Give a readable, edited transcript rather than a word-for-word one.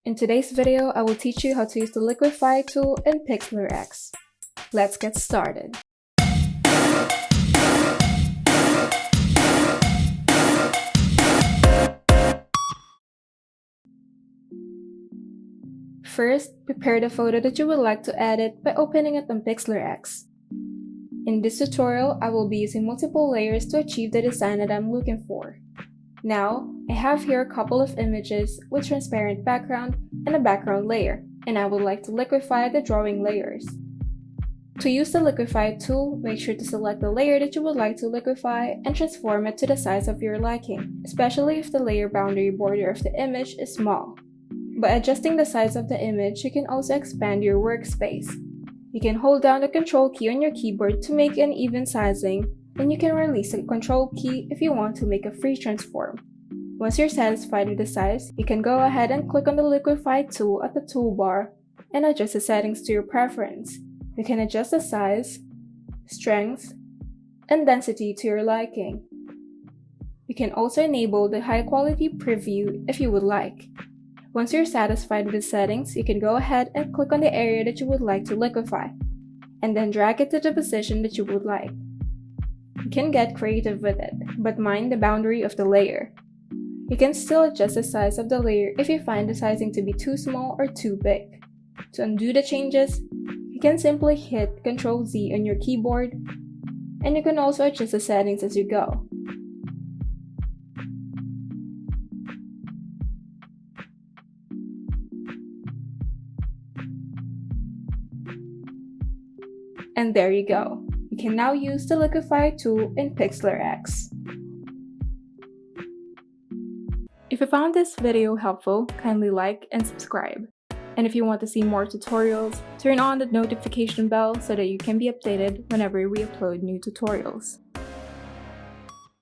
In today's video, I will teach you how to use the LIQUIFY tool in PIXLR. Let's get started. First, prepare the photo that you would like to edit by opening it on PIXLR. In this tutorial, I will be using multiple layers to achieve the design that I'm looking for. Now, I have here a couple of images with transparent background and a background layer, and I would like to liquify the drawing layers. To use the LIQUIFY tool, make sure to select the layer that you would like to liquify and transform it to the size of your liking, especially if the layer boundary border of the image is small. By adjusting the size of the image, you can also expand your workspace. You can hold down the Control key on your keyboard to make an even sizing, and you can release the Control key if you want to make a free transform. Once you're satisfied with the size, you can go ahead and click on the LIQUIFY tool at the toolbar and adjust the settings to your preference. You can adjust the size, strength, and density to your liking. You can also enable the high-quality preview if you would like. Once you're satisfied with the settings, you can go ahead and click on the area that you would like to liquify, and then drag it to the position that you would like. You can get creative with it, but mind the boundary of the layer. You can still adjust the size of the layer if you find the sizing to be too small or too big. To undo the changes, you can simply hit Ctrl Z on your keyboard, and you can also adjust the settings as you go. And there you go. You can now use the LIQUIFY tool in PIXLR. If you found this video helpful, kindly like and subscribe. And if you want to see more tutorials, turn on the notification bell so that you can be updated whenever we upload new tutorials.